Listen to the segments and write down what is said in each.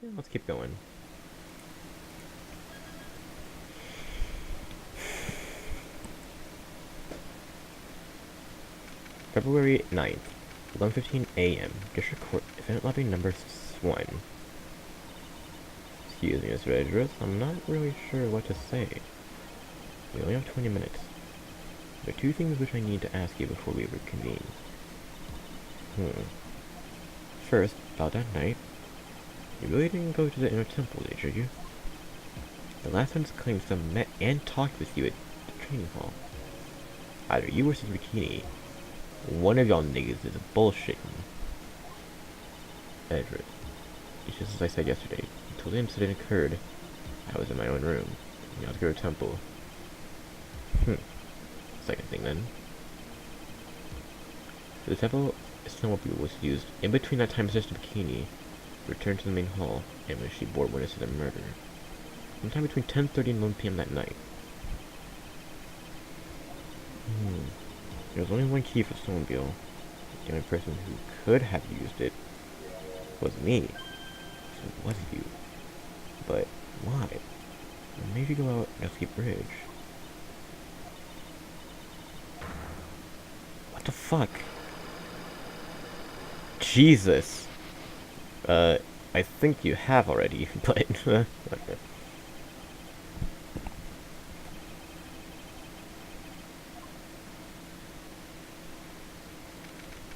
Yeah, let's keep going. February 9th, 11:15 a.m. District Court, Defendant Lobby number 1. Excuse me, Mr. Edgeworth, I'm not really sure what to say. We only have 20 minutes. There are two things which I need to ask you before we reconvene. First, about that night, you really didn't go to the inner temple, did you? The last one's claims some met and talked with you at the training hall. Either you or Bikini, one of y'all niggas is bullshitting. Edward, it's just as I said yesterday. Until the incident occurred, I was in my own room, in the Oscar Temple. Second thing then. The temple snowmobile was used in between that time Sister Bikini returned to the main hall and when she bore witness to the murder. Sometime between 10:30 and 1 p.m. that night. There was only one key for the snowmobile. The only person who could have used it was me. So it was you. But why? Or maybe go out Escape Bridge. What the fuck? Jesus. I think you have already, but okay.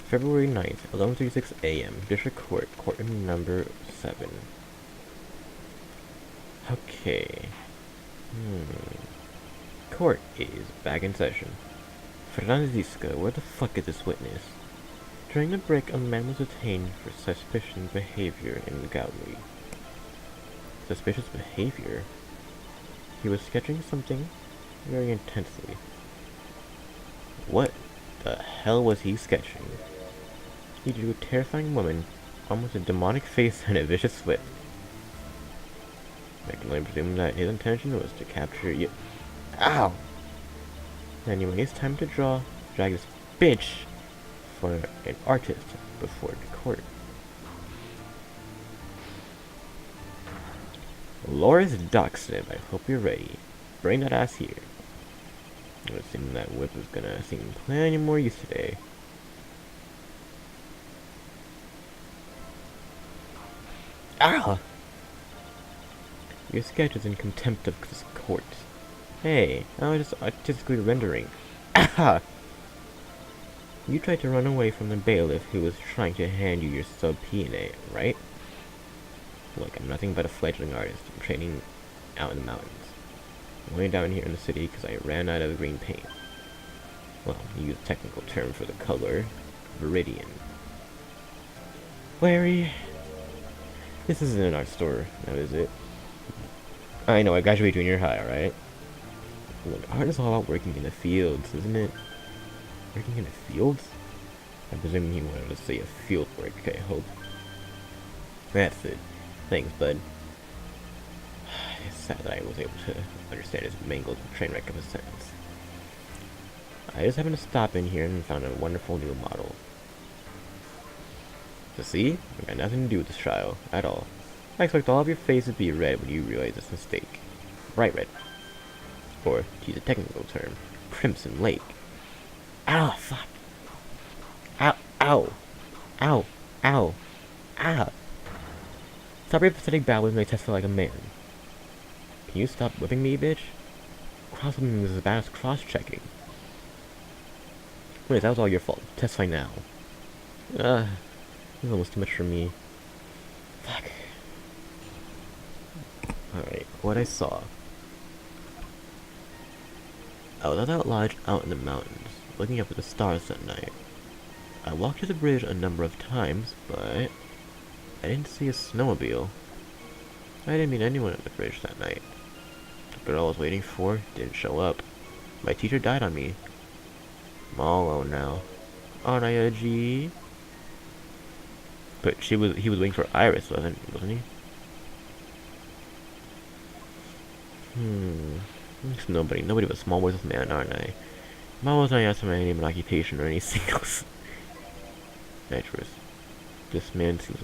February 9th, 11:36 a.m. District Court, courtroom number 7. Okay. Court is back in session. Franziska, where the fuck is this witness? During the break, a man was detained for suspicious behavior in the gallery. Suspicious behavior? He was sketching something very intensely. What the hell was he sketching? He drew a terrifying woman, almost a demonic face and a vicious whip. I can only presume that his intention was to capture you. Ow! Anyway, it's time to drag this bitch for an artist before the court. Loris Doxson, I hope you're ready. Bring that ass here. It seemed that whip was gonna seem plenty more use today. Ah! Your sketch is in contempt of this court. Hey, I was just artistically rendering. Ah! You tried to run away from the bailiff who was trying to hand you your sub-P&A, right? Look, I'm nothing but a fledgling artist. I'm training out in the mountains. I'm only down here in the city because I ran out of green paint. Well, you use a technical term for the color, viridian. Larry, this isn't an art store, now is it? I know, I graduated junior high, alright? Look, art is all about working in the fields, isn't it? Working in the fields? I presume you wanted to say a field work, I hope. That's it. Thanks, bud. It's sad that I was able to understand his mangled train wreck of a sentence. I just happened to stop in here and found a wonderful new model. So see? I got nothing to do with this trial, at all. I expect all of your faces to be red when you realize this mistake. Bright red. Or, to use a technical term, Crimson Lake. Ow, fuck. Ow, ow. Ow, ow. Ow. Stop your pathetic babble and make Tesla like a man. Can you stop whipping me, bitch? Cross-whipping is as bad as cross-checking. Wait, that was all your fault. Testify now. This is almost too much for me. Fuck. Alright, what I saw. I was at that lodge out in the mountains, looking up at the stars that night. I walked to the bridge a number of times, but I didn't see a snowmobile. I didn't meet anyone at the bridge that night. The girl I was waiting for didn't show up. My teacher died on me. I'm all alone now. Aren't I a G? But he was waiting for Iris, wasn't he? Nobody but a small worthless man, aren't I? Why wasn't I asked for my name and occupation or any singles? Naturous. This man seems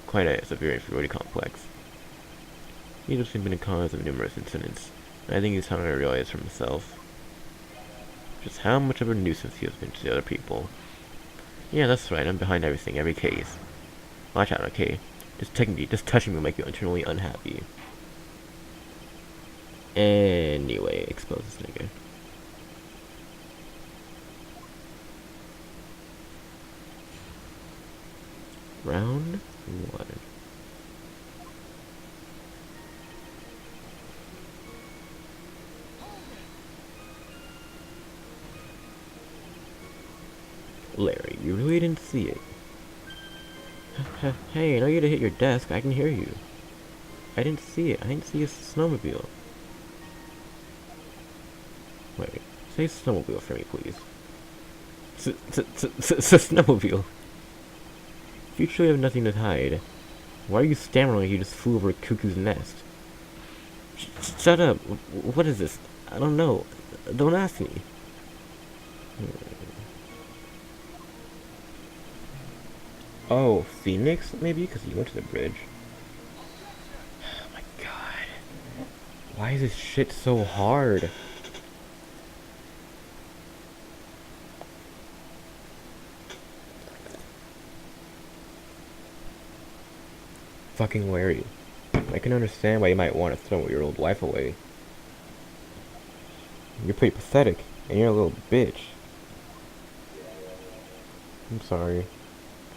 quite a severe inferiority complex. He's just been the cause of numerous incidents. And I think he's starting to realize for himself just how much of a nuisance he has been to the other people. Yeah, that's right, I'm behind everything, every case. Watch out, okay? Just touching me will make you internally unhappy. Anyway, expose this nigga. Round 1. Larry, you really didn't see it. Hey, I know you to hit your desk. I can hear you. I didn't see it. I didn't see a snowmobile. Wait, say snowmobile for me, please. Snowmobile. If you truly have nothing to hide, why are you stammering like you just flew over a cuckoo's nest? Shut up. What is this? I don't know. Don't ask me. Oh, Phoenix? Maybe because he went to the bridge. Oh my god. Why is this shit so hard? Fucking Larry. I can understand why you might want to throw your old wife away. You're pretty pathetic, and you're a little bitch. I'm sorry,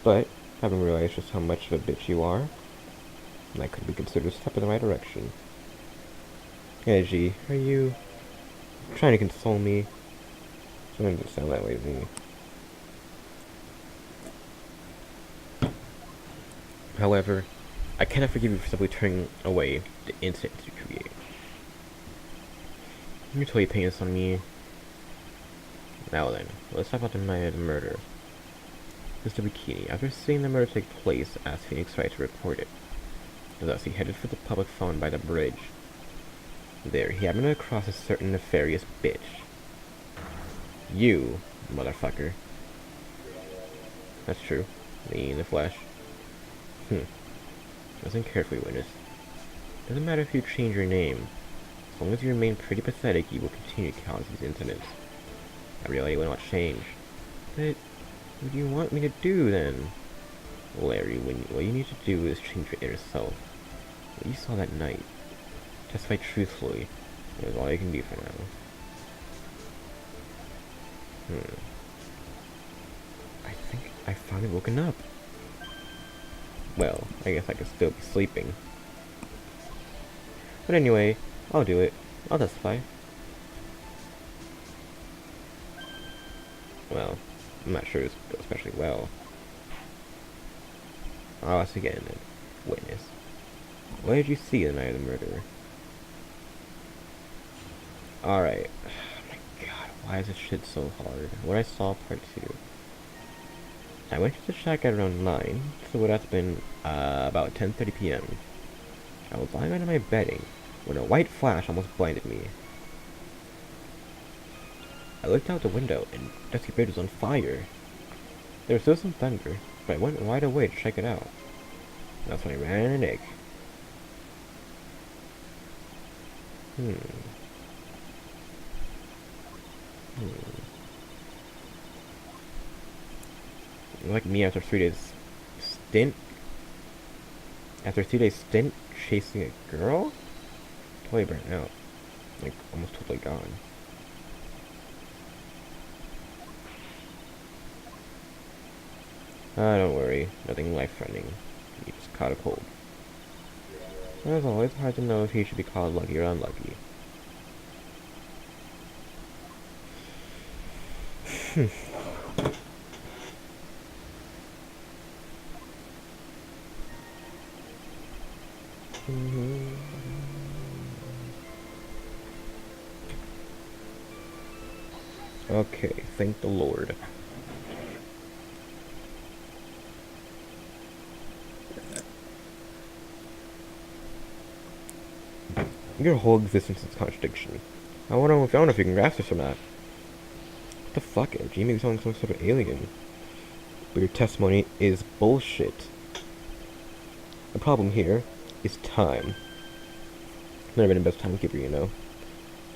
but I haven't realized just how much of a bitch you are. And that could be considered a step in the right direction. Hey, G, are you trying to console me? Something doesn't sound that way to me. However, I cannot forgive you for simply turning away the incidents you create. You're totally paying this on me. Now then, let's talk about the night of the murder. Mr. Bikini, after seeing the murder take place, asked Phoenix Wright to report it. Thus, he headed for the public phone by the bridge. There, he happened across a certain nefarious bitch. You, motherfucker. That's true. Me in the flesh. Listen carefully, witness. Doesn't matter if you change your name. As long as you remain pretty pathetic, you will continue to cause these incidents. I reality will not change. But what do you want me to do, then? Larry, what you need to do is change your inner self. What you saw that night. Testify truthfully. That is all you can do for now. I think I finally woken up. Well, I guess I could still be sleeping. But anyway, I'll do it. I'll testify. Well, I'm not sure it's go especially well. I'll ask again then. Witness. What did you see the night of the murder? Alright. Oh my god, why is this shit so hard? What I saw part 2. I went to the shack at around 9, so it would have been about 10:30 p.m. I was lying under my bedding when a white flash almost blinded me. I looked out the window and Dusky Bridge was on fire. There was still some thunder, but I went right away to check it out. That's when I ran an egg. Like me after 3 days stint? After 3 days stint chasing a girl? Totally burnt out. Like, almost totally gone. Don't worry. Nothing life-threatening. He just caught a cold. As always, hard to know if he should be called lucky or unlucky. Okay, thank the Lord. Your whole existence is contradiction. I don't know if you can grasp this or not. What the fuck, MG? Maybe someone's some sort of alien. But your testimony is bullshit. The problem here is time. Never been the best timekeeper, you know.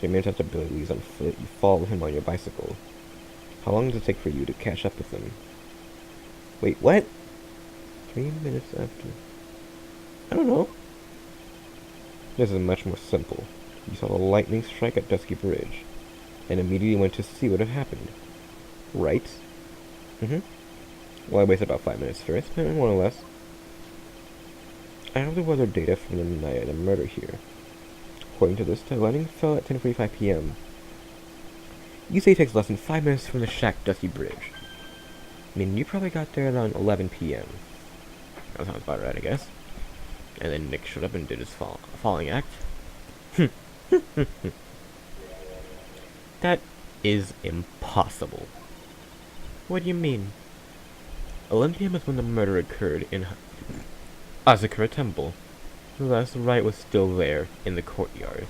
So you may have abilities on foot. You follow him on your bicycle. How long does it take for you to catch up with him? Wait, what? 3 minutes after. I don't know. This is much more simple. You saw the lightning strike at Dusky Bridge, and immediately went to see what had happened. Right? Mm-hmm. Well, I wasted about 5 minutes first, more or less. I have the weather data from the night of the murder here. According to this, the lightning fell at 10:45 p.m. You say it takes less than 5 minutes from the shack to Dusky Bridge. I mean, you probably got there around 11 p.m. That sounds about right, I guess. And then Nick showed up and did his falling act. That is impossible. What do you mean? 11 p.m. is when the murder occurred in Asakura Temple. Thus, Wright was still there, in the courtyard.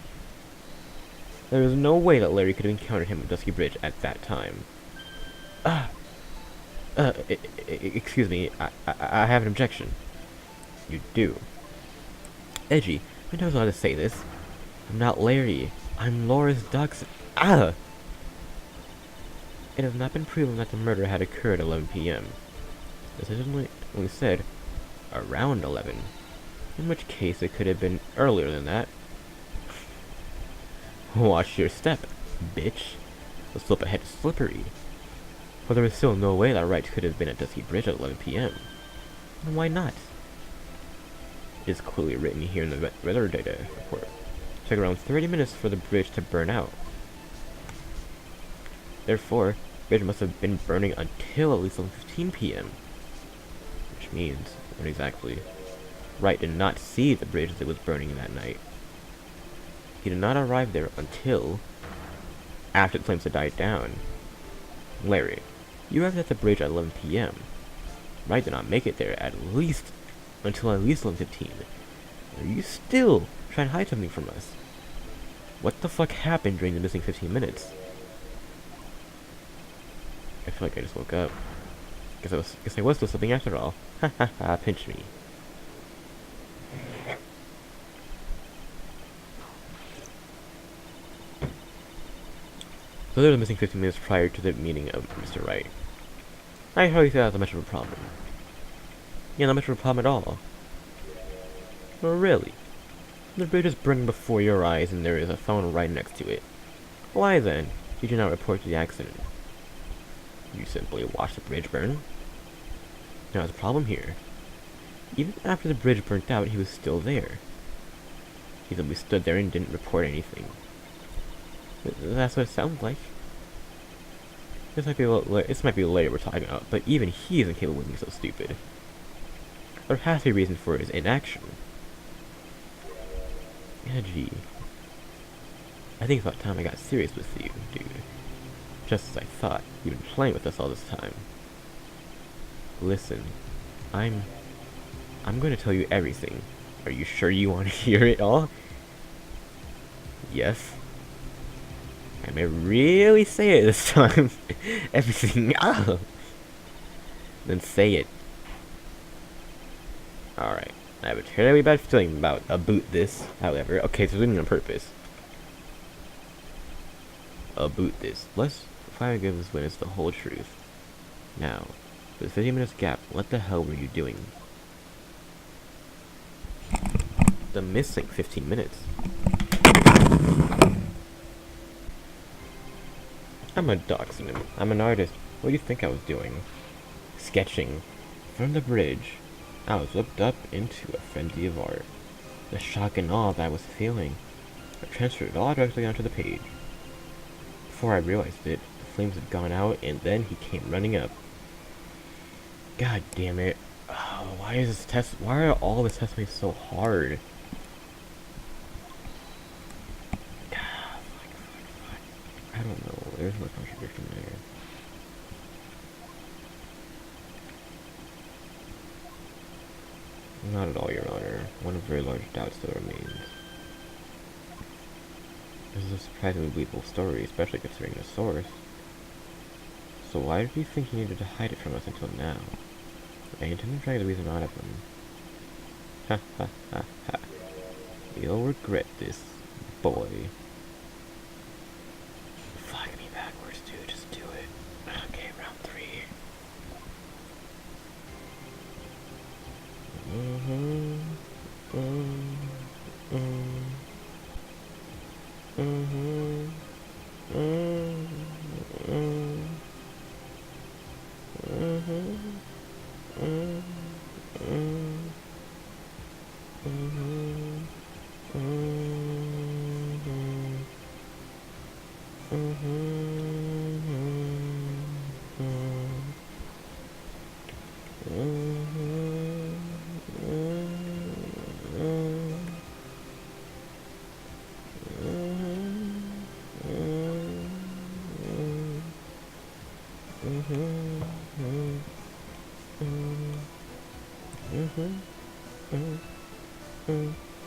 There is no way that Larry could have encountered him at Dusky Bridge at that time. Excuse me, I have an objection. You do. Edgy, I don't know how to say this. I'm not Larry. I'm Laura's Dachshund. It has not been proven that the murder had occurred at 11 p.m. This is only said around 11. In which case, it could have been earlier than that. Watch your step, bitch. The slope ahead is slippery. But there is still no way that Wright could have been at Dusky Bridge at 11 p.m. And why not? It is clearly written here in the weather data report. It took around 30 minutes for the bridge to burn out. Therefore, the bridge must have been burning until at least 11:15 p.m. Which means, what exactly? Wright did not see the bridge as it was burning that night. He did not arrive there until after the flames had died down. Larry, you arrived at the bridge at 11 p.m. Wright did not make it there until at least 11:15. Are you still trying to hide something from us? What the fuck happened during the missing 15 minutes? I feel like I just woke up. Guess I was still sleeping after all. Ha ha ha, pinch me. So there was missing 15 minutes prior to the meeting of Mr. Wright. I hardly thought that was much of a problem. Yeah, not much of a problem at all. Oh, really? The bridge is burning before your eyes and there is a phone right next to it. Why then did you not report the accident? You simply watched the bridge burn? Now there's a problem here. Even after the bridge burnt out, he was still there. He simply stood there and didn't report anything. That's what it sounds like. This might be later we're talking about, but even he isn't capable of being so stupid. There has to be a reason for his inaction. Yeah, gee. I think it's about time I got serious with you, dude. Just as I thought. You've been playing with us all this time. Listen, I'm going to tell you everything. Are you sure you want to hear it all? Yes. I may really say it this time. Everything. Then say it. Alright. I have a terribly bad feeling about this, however. Okay, so doing it on purpose. About this. Let's finally give this witness the whole truth. Now, with 15 minutes gap, what the hell were you doing? The missing 15 minutes. I'm a dachshund. I'm an artist. What do you think I was doing? Sketching. From the bridge, I was whipped up into a frenzy of art. The shock and awe that I was feeling, I transferred it all directly onto the page. Before I realized it, the flames had gone out, and then he came running up. God damn it. Oh, why are all this testimony so hard? I don't know. There's no contradiction there. Not at all, Your Honor. One very large doubt still remains. This is a surprisingly believable story, especially considering the source. So why did you think you needed to hide it from us until now? I intend to drag the reason out of him. Ha ha ha ha. You'll regret this. boy. Flag me backwards, dude. Just do it. Okay, round 3. Mhm. Mhm. Mhm. Mhm. Mhm. Mhm.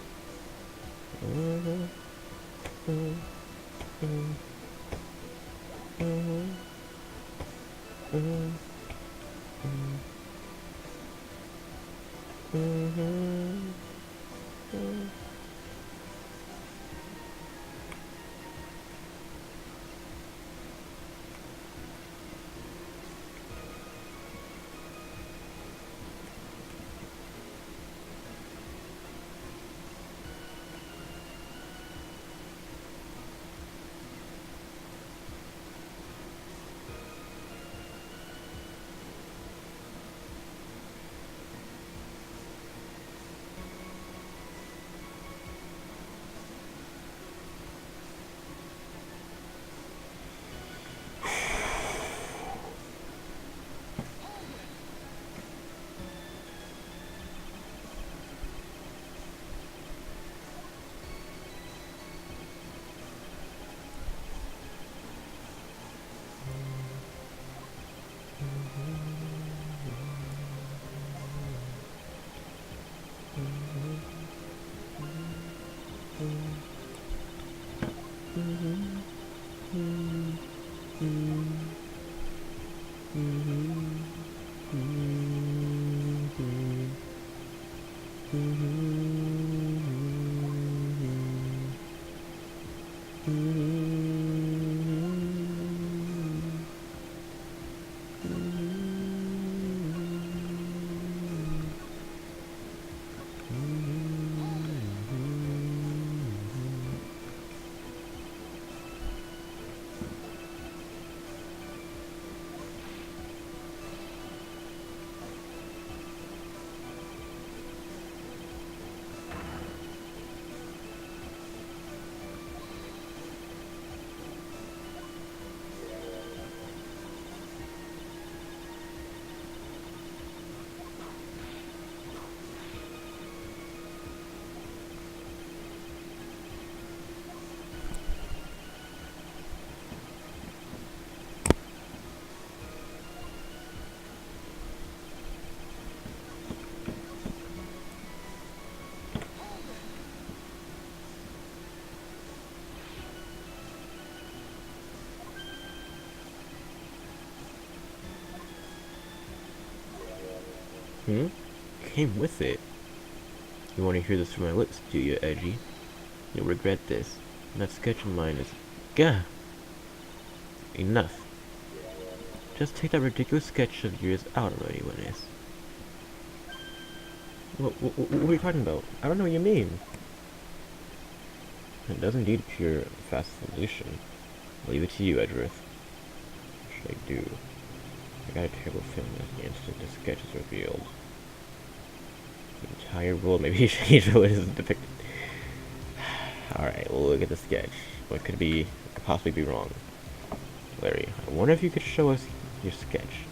Mhm. Mhm. Mhm. Mhm. Hmm? Came with it. You want to hear this from my lips, do you, Edgy? You'll regret this. That sketch of mine is... Gah! Enough. Just take that ridiculous sketch of yours out already, Winnes. What are you talking about? I don't know what you mean. It does indeed appear a fast solution. I'll leave it to you, Edgeworth. What should I do? I got a terrible feeling that the instant the sketch is revealed, the entire world may be changed for what is depicted. Alright, we'll look at the sketch. What could possibly be wrong? Larry, I wonder if you could show us your sketch.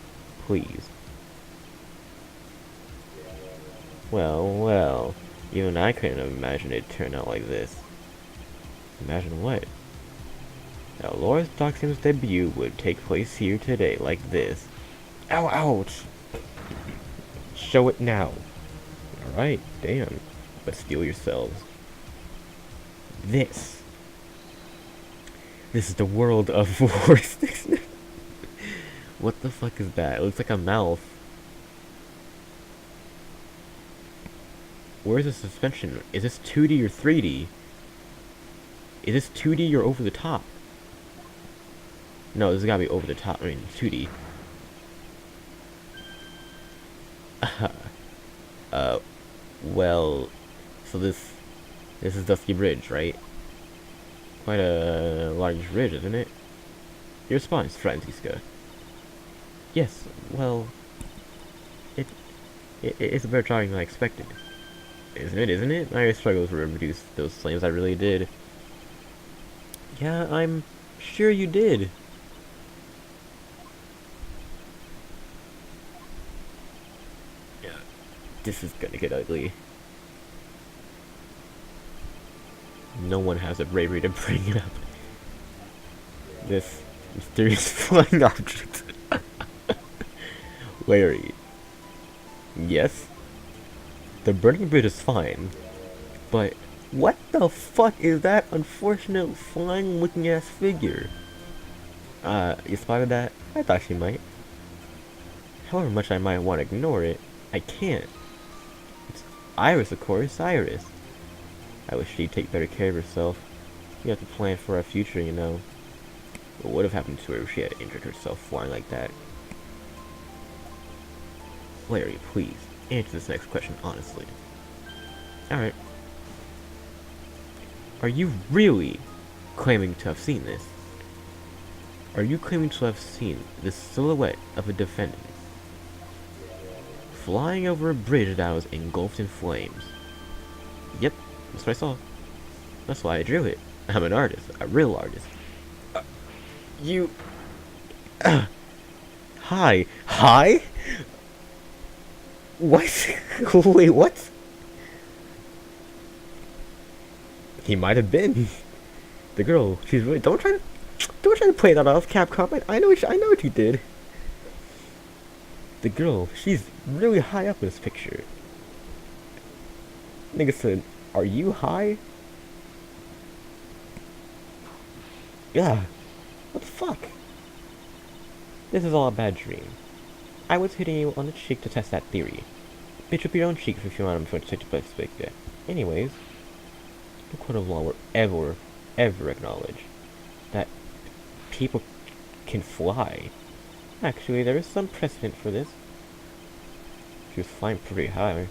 Please. Well, even I couldn't have imagined it'd turn out like this. Imagine what? That Laura's Doxim's debut would take place here today, like this. Ow, ouch! Show it now. Alright, damn. But steel yourselves. This is the world of war sticks. What the fuck is that? It looks like a mouth. Where's the suspension? Is this 2D or 3D? Is this 2D or over the top? No, this has gotta be over the top. I mean, 2D. Well, so this is Dusky Bridge, right? Quite a large bridge, isn't it? Your response, Franziska. Yes, well, it's a better drawing than I expected. Isn't it? I struggled to reproduce those flames, I really did. Yeah, I'm sure you did. Yeah, this is gonna get ugly. No one has the bravery to bring it up. This mysterious flying object. Larry. Yes? The burning bridge is fine, but what the fuck is that unfortunate flying looking ass figure? You spotted that? I thought she might. However much I might want to ignore it, I can't. It's Iris, of course, Iris. I wish she'd take better care of herself. We have to plan for our future, you know. What would have happened to her if she had injured herself flying like that? Larry, please, answer this next question honestly. Alright. Are you really claiming to have seen this? Are you claiming to have seen the silhouette of a defendant flying over a bridge that was engulfed in flames? Yep, that's what I saw. That's why I drew it. I'm an artist, a real artist. You... Hi. Hi? What? Wait, what? He might have been. The girl, she's really... Don't try to play that off, Capcom. I know what you did. The girl, she's really high up in this picture. Nigga said, are you high? Yeah. What the fuck? This is all a bad dream. I was hitting you on the cheek to test that theory. Bitch up your own cheek if you want to take the perspective. Anyways, the court of law will ever acknowledge that people can fly. Actually, there is some precedent for this. She was flying pretty high.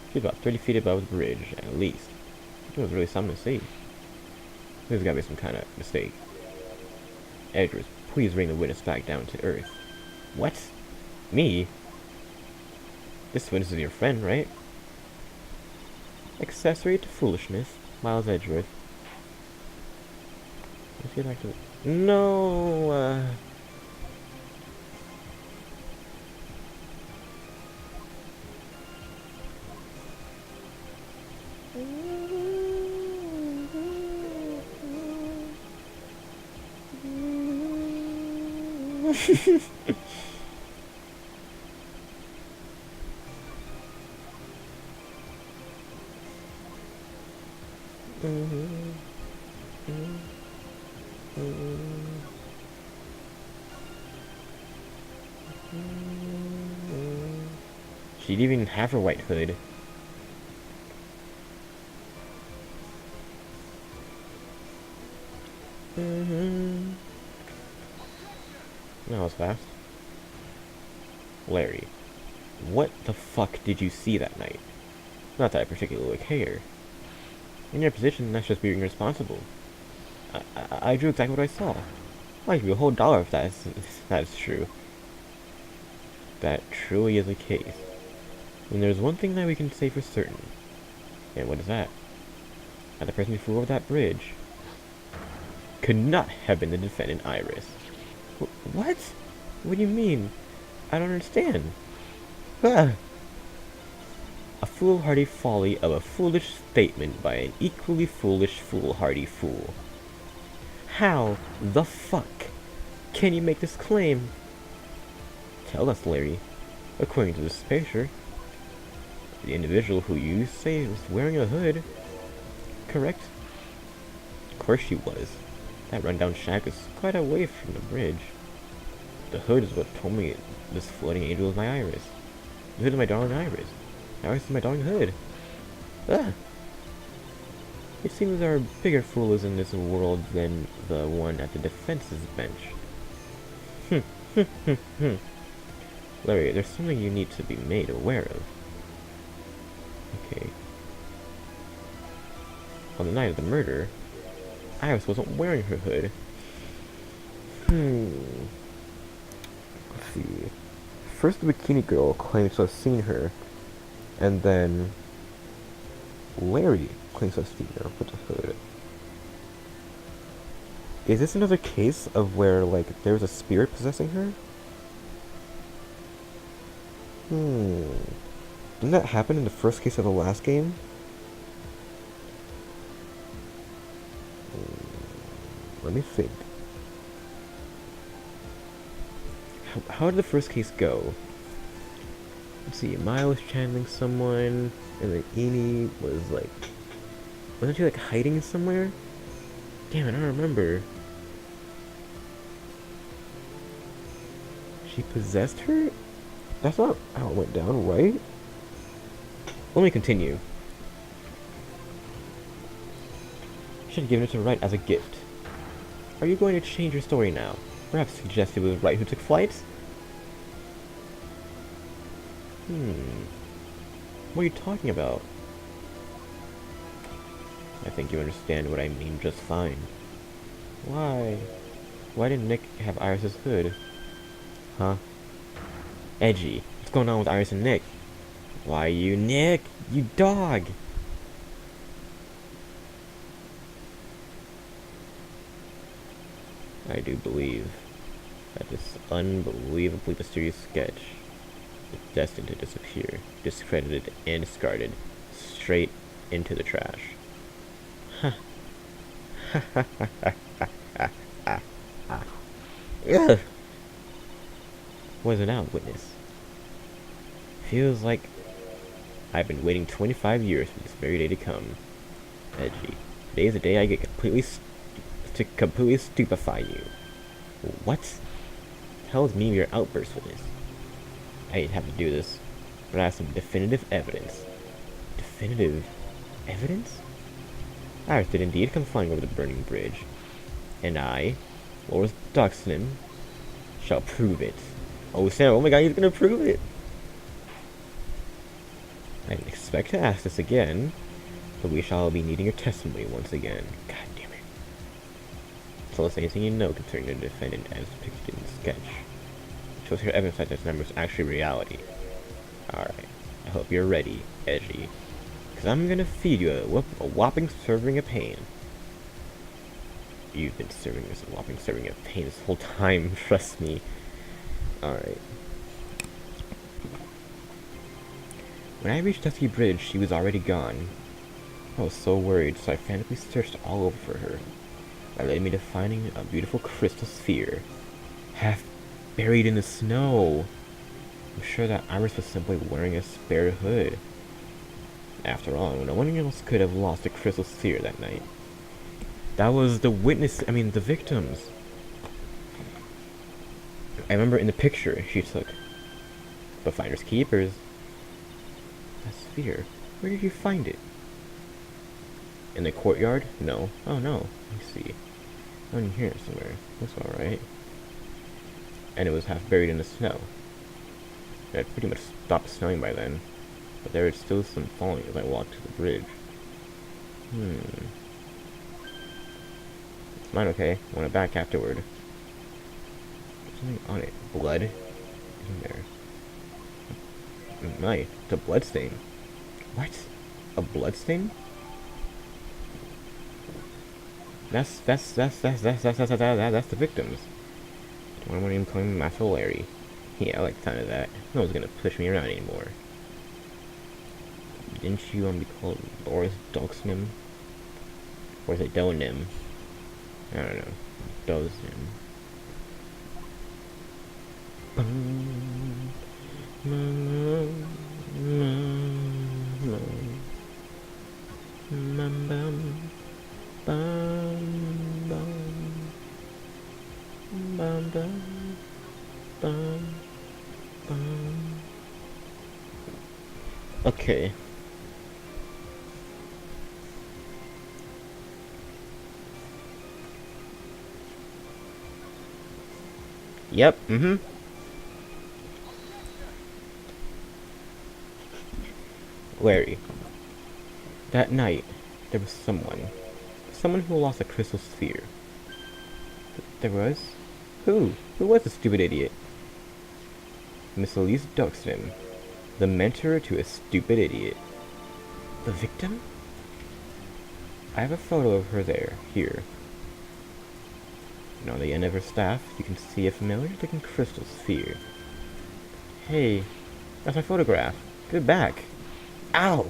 She was about 30 feet above the bridge, at least. It was really something to see. There's gotta be some kind of mistake. Edwards, please bring the witness back down to earth. What? Me? This witness is your friend, right? Accessory to foolishness, Miles Edgeworth. Let's get back to it. No, She didn't even have her white hood. That was fast. Larry, what the fuck did you see that night? Not that I particularly care. In your position, that's just being irresponsible. I drew exactly what I saw. I'll give you a whole dollar if that is true. That truly is the case. And there's one thing that we can say for certain. And what is that? That the person who flew over that bridge could not have been the defendant Iris. What? What do you mean? I don't understand. Ah. A foolhardy folly of a foolish statement by an equally foolish foolhardy fool. How the fuck can you make this claim? Tell us, Larry. According to this picture, the individual who you say was wearing a hood, correct? Of course she was. That rundown shack is quite away from the bridge. The hood is what told me this floating angel is my Iris. The hood is my darling Iris. Iris is my darling hood. Ah. It seems there are bigger fools in this world than the one at the defense's bench. Larry, there's something you need to be made aware of. Okay. On the night of the murder, Iris wasn't wearing her hood. Let's see. First, the bikini girl claims to have seen her, and then Larry claims to have seen her with the hood. Is this another case of where, like, there was a spirit possessing her? Didn't that happen in the first case of the last game? Let me think. How did the first case go? Let's see, Maya was channeling someone, and then Eni was like... Wasn't she like hiding somewhere? Damn, I don't remember. She possessed her? That's not how it went down, right? Let me continue. Should have given it to Wright as a gift. Are you going to change your story now? Perhaps suggest it was Wright who took flight? What are you talking about? I think you understand what I mean just fine. Why? Why didn't Nick have Iris's hood? Huh? Edgy. What's going on with Iris and Nick? Why you, Nick? You dog! I do believe that this unbelievably mysterious sketch is destined to disappear, discredited and discarded, straight into the trash. Huh. What is it now, witness? Feels like I've been waiting 25 years for this very day to come. Edgy. Today is the day I get completely stupefy you. What? Tells me your outburst for this. I hate having to do this, but I have some definitive evidence. Definitive evidence? Iris did indeed come flying over the burning bridge, and I, Loris Duxman, shall prove it. Oh, Sam, oh my god, he's gonna prove it! I didn't expect to ask this again, but we shall be needing your testimony once again. God damn it. Tell us anything you know concerning the defendant as depicted in the sketch. Shows your evidence that this number is actually reality. Alright, I hope you're ready, Edgy. Because I'm gonna feed you a whopping serving of pain. You've been serving us a whopping serving of pain this whole time, trust me. Alright. When I reached Dusky Bridge, she was already gone. I was so worried, so I frantically searched all over for her. That led me to finding a beautiful crystal sphere, half buried in the snow. I'm sure that Iris was simply wearing a spare hood. After all, no one else could have lost a crystal sphere that night. That was the the victims. I remember in the picture she took. But finders keepers. That sphere, where did you find it? In the courtyard? No. Oh no. Let me see. Oh, in here somewhere. That's alright. And it was half buried in the snow. It had pretty much stopped snowing by then. But there was still some falling as I walked to the bridge. Is mine okay? I want it back afterward. There's something on it. Blood? In there. My, it's a bloodstain. What? A bloodstain? That's the victims. Don't want him calling Master Larry. Yeah, I like the sound of that. No one's gonna push me around anymore. Didn't you want to be called Loris Doxnim? Or is it Donim? I don't know. Doznim. Okay. Yep, Larry, that night, there was someone who lost a crystal sphere. There was? Who? Who was the stupid idiot? Miss Elise Duxton, the mentor to a stupid idiot. The victim? I have a photo of her here. And on the end of her staff, you can see a familiar-looking crystal sphere. Hey, that's my photograph. Give it back. Ow!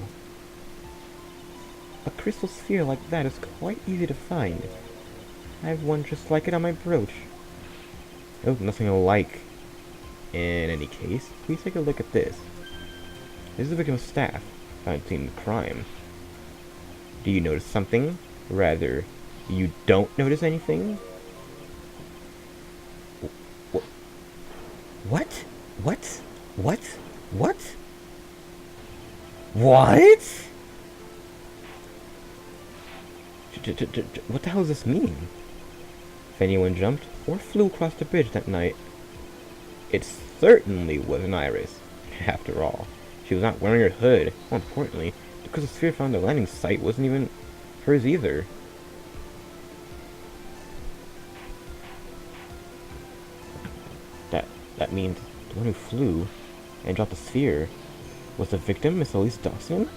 A crystal sphere like that is quite easy to find. I have one just like it on my brooch. Oh, nothing alike. In any case, please take a look at this. This is the victim's staff, found at the scene of the crime. Do you notice something? Rather, you don't notice anything? What? What? What? What? What? What the hell does this mean? If anyone jumped or flew across the bridge that night, it certainly wasn't Iris. After all, she was not wearing her hood. More importantly, the crystal sphere found at the landing site wasn't even hers either. That means the one who flew and dropped the sphere was the victim, Miss Elise Dawson?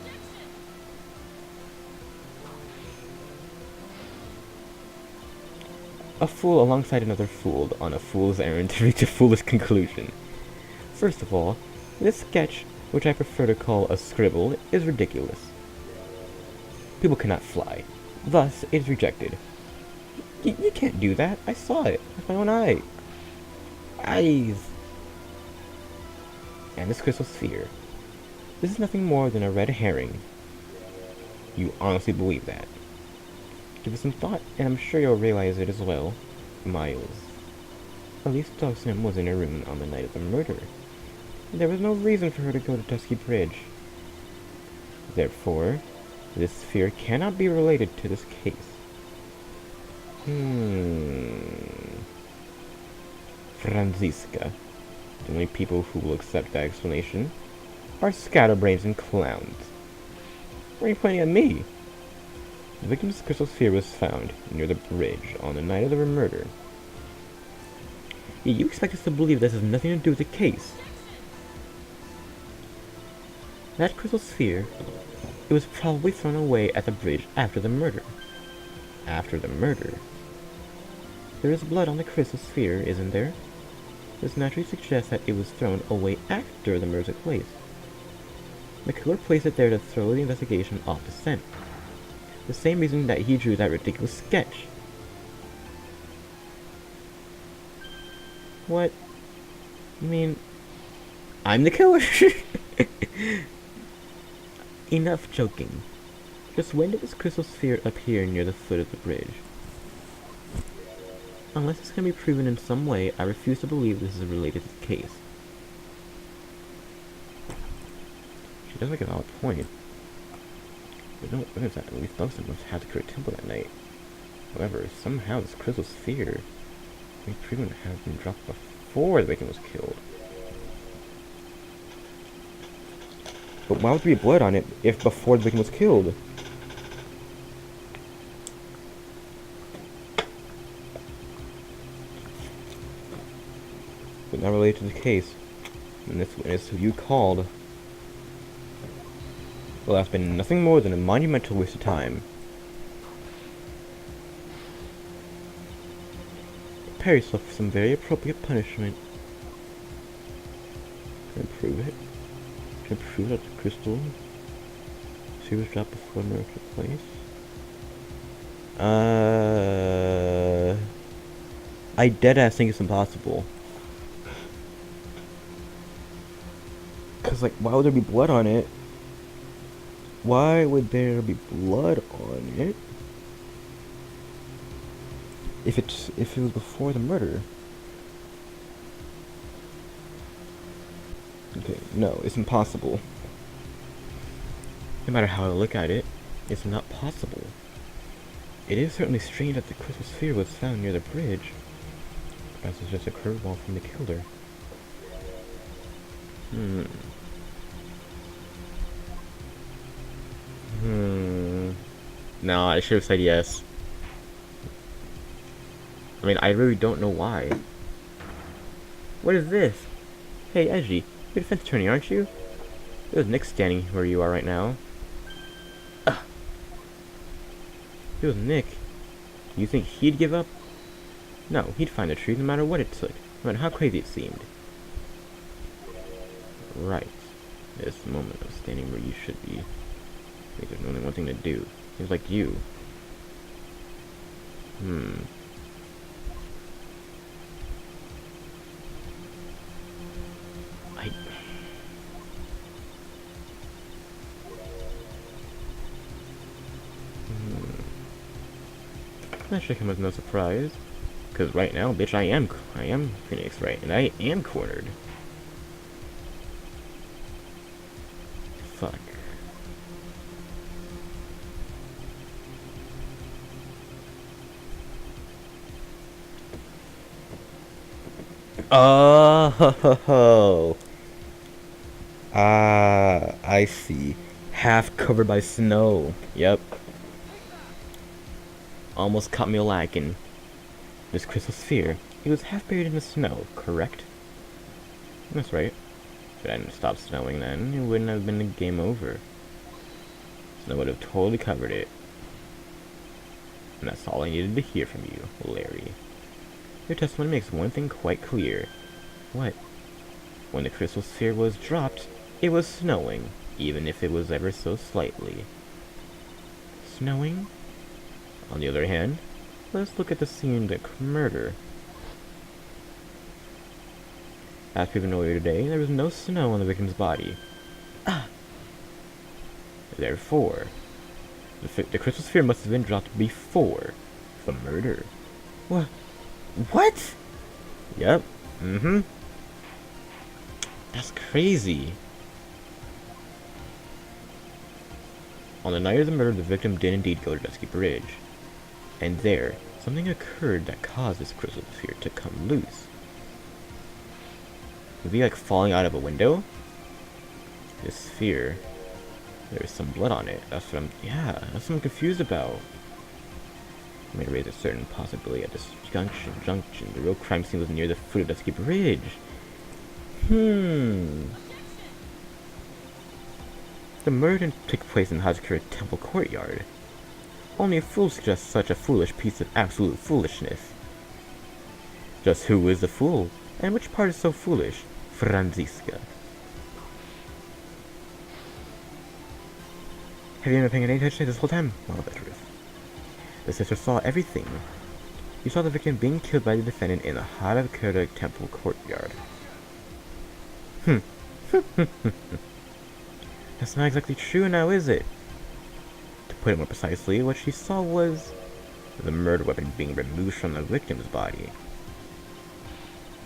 A fool alongside another fool on a fool's errand to reach a foolish conclusion. First of all, this sketch, which I prefer to call a scribble, is ridiculous. People cannot fly. Thus, it is rejected. You can't do that. I saw it with my own eyes. And this crystal sphere. This is nothing more than a red herring. You honestly believe that? Give it some thought, and I'm sure you'll realize it as well. Miles. Elise Dawson was in her room on the night of the murder. There was no reason for her to go to Dusky Bridge. Therefore, this sphere cannot be related to this case. Franziska. The only people who will accept that explanation are scatterbrains and clowns. Why are you pointing at me? The victim's crystal sphere was found near the bridge on the night of the murder. You expect us to believe this has nothing to do with the case? That crystal sphere, it was probably thrown away at the bridge after the murder. After the murder? There is blood on the crystal sphere, isn't there? This naturally suggests that it was thrown away after the murder took place. The killer placed it there to throw the investigation off the scent. The same reason that he drew that ridiculous sketch. What? You mean, I'm the killer? Enough joking. Just when did this crystal sphere appear near the foot of the bridge? Unless this can be proven in some way, I refuse to believe this is related to the case. She does make a valid point. But no evidence that Elise Dawson must have the correct temple that night. However, somehow this crystal sphere may be proven to have been dropped before the victim was killed. But why would there be blood on it if before the victim was killed? But not related to the case. And this witness who you called, well, that's been nothing more than a monumental waste of time. Prepare yourself for some very appropriate punishment. Can I prove it? Can I prove that the crystal she was dropped before the murder took place? I deadass think it's impossible. Cause like, why would there be blood on it? Why would there be blood on it? If it was before the murder. Okay, no, it's impossible. No matter how I look at it, it's not possible. It is certainly strange that the crystal sphere was found near the bridge. Perhaps it's just a curveball from the killer. No, I should have said yes. I mean, I really don't know why. What is this? Hey, Edgy, you're defense attorney, aren't you? There's Nick standing where you are right now. Ugh. If it was Nick, do you think he'd give up? No, he'd find the truth no matter what it took, no matter how crazy it seemed. Right. This moment of standing where you should be. There's only one thing to do. Seems like you. That should come as no surprise. Because right now, bitch, I am Phoenix, right? And I am cornered. Fuck. Oh, I see. Half covered by snow. Yep. Almost caught me lacking. This crystal sphere, it was half buried in the snow, correct? That's right. If it hadn't stopped snowing then, it wouldn't have been a game over. Snow would have totally covered it. And that's all I needed to hear from you, Larry. Your testimony makes one thing quite clear. What? When the crystal sphere was dropped, it was snowing, even if it was ever so slightly. Snowing? On the other hand, let's look at the scene of the murder. As proven earlier today, there was no snow on the victim's body. Therefore, the crystal sphere must have been dropped before the murder. What? Yep. That's crazy. On the night of the murder, the victim did indeed go to Dusky Bridge. And there, something occurred that caused this crystal sphere to come loose. Would it be like falling out of a window? This sphere, there's some blood on it. That's what I'm confused about. I may raise a certain possibility at this junction. The real crime scene was near the foot of Dusky Bridge. The murder didn't take place in Hazakura Temple courtyard. Only a fool suggests such a foolish piece of absolute foolishness. Just who is the fool, and which part is so foolish? Franziska. Have you been paying any attention this whole time? Well, the truth. The sister saw everything. You saw the victim being killed by the defendant in the Hazakura Temple courtyard. That's not exactly true now, is it? To put it more precisely, what she saw was the murder weapon being removed from the victim's body.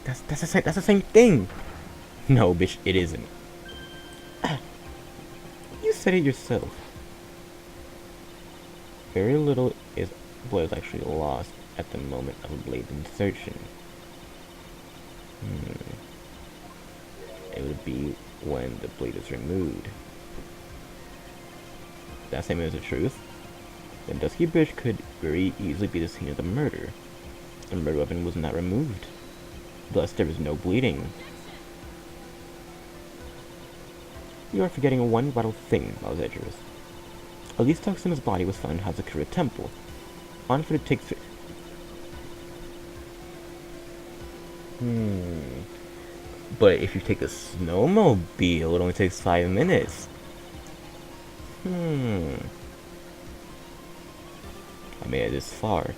That's the same thing! No, bitch, it isn't. You said it yourself. Very little blood is actually lost at the moment of a blade insertion. It would be when the blade is removed. That statement is the truth. Then Dusky Bridge could very easily be the scene of the murder. The murder weapon was not removed. Thus, there was no bleeding. You are forgetting one vital thing, Malzedrus. Elise Toxin's body was found in Hazakura Temple. On foot it takes... But if you take a snowmobile, it only takes 5 minutes. I made it this far.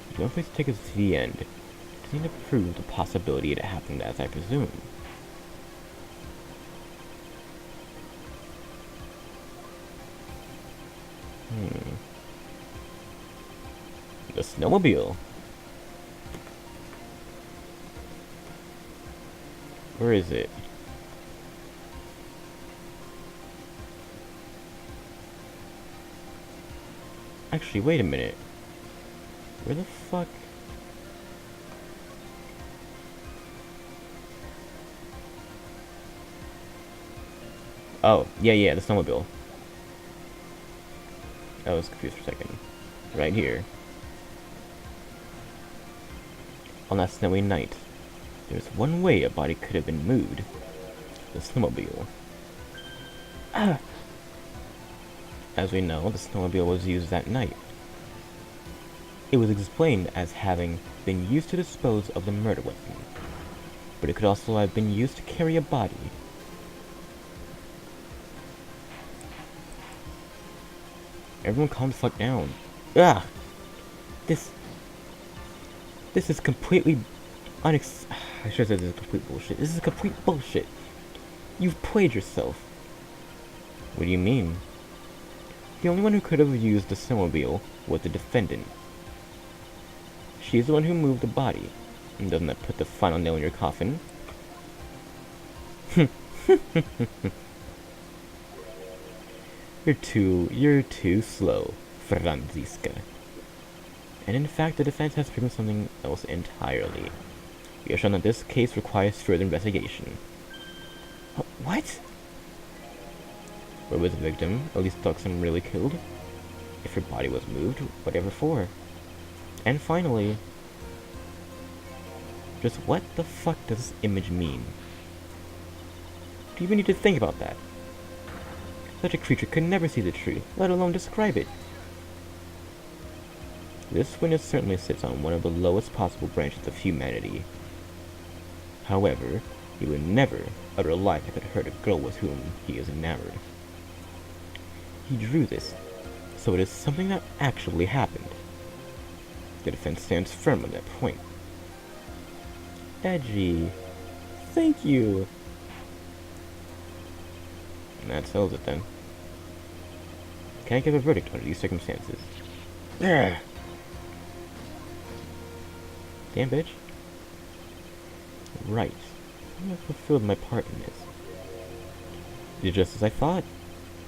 There's no place to take us to the end. Just need to prove the possibility it happened as I presume. The snowmobile. Where is it? Actually, wait a minute. Where the fuck? Oh, yeah, the snowmobile. I was confused for a second. Right here. On that snowy night, there's one way a body could have been moved. The snowmobile. Ah! As we know, the snowmobile was used that night. It was explained as having been used to dispose of the murder weapon, but it could also have been used to carry a body. Everyone calm the fuck down. Ah! This is completely I should have said this is complete bullshit. This is complete bullshit. You've played yourself. What do you mean? The only one who could have used the snowmobile was the defendant. She's the one who moved the body. And doesn't that put the final nail in your coffin? You're too slow, Franziska. And in fact, the defense has proven something else entirely. We have shown that this case requires further investigation. What? Where was the victim? At least Tuxum really killed? If her body was moved, whatever for? And finally, just what the fuck does this image mean? Do you even need to think about that? Such a creature could never see the truth, let alone describe it. This witness certainly sits on one of the lowest possible branches of humanity. However, he would never utter a lie that could hurt a girl with whom he is enamored. He drew this, so it is something that actually happened. The defense stands firm on that point. Edgy. Thank you. And that settles it then. Can't give a verdict under these circumstances. Damn, bitch. Right. I have fulfilled my part in this. You're just as I thought.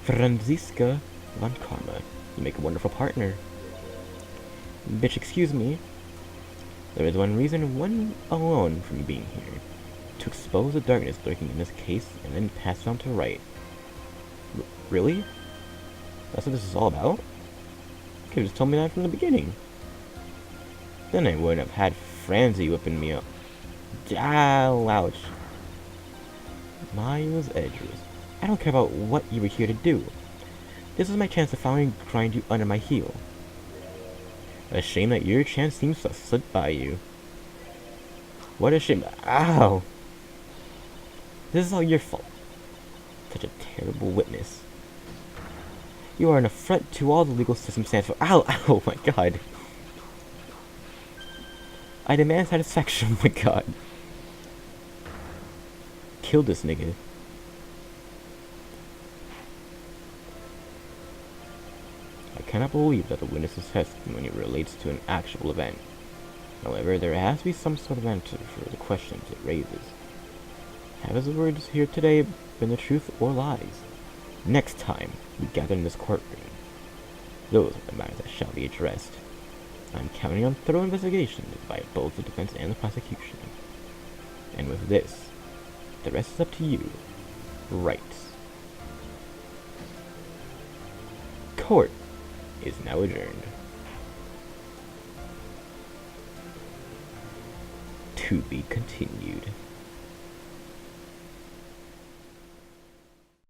Franziska von Karma. You make a wonderful partner. Bitch, excuse me. There is one reason, one alone, for me being here. To expose the darkness lurking in this case, and then pass it on to right. Really? That's what this is all about? You could have just told me that from the beginning. Then I wouldn't have had Franzi whipping me up. Ouch. My was edges. I don't care about what you were here to do. This is my chance to finally grind you under my heel. A shame that your chance seems to have slipped by you. What a shame. Ow! This is all your fault. Such a terrible witness. You are an affront to all the legal system stands for. Ow! Ow! My god. I demand satisfaction. Oh my god. Kill this nigga. I cannot believe that the witness's testimony relates to an actual event. However, there has to be some sort of answer for the questions it raises. Have his words here today been the truth or lies? Next time we gather in this courtroom, those are the matters that shall be addressed. I'm counting on thorough investigations by both the defense and the prosecution. And with this, the rest is up to you. Right. Court is now adjourned. To be continued.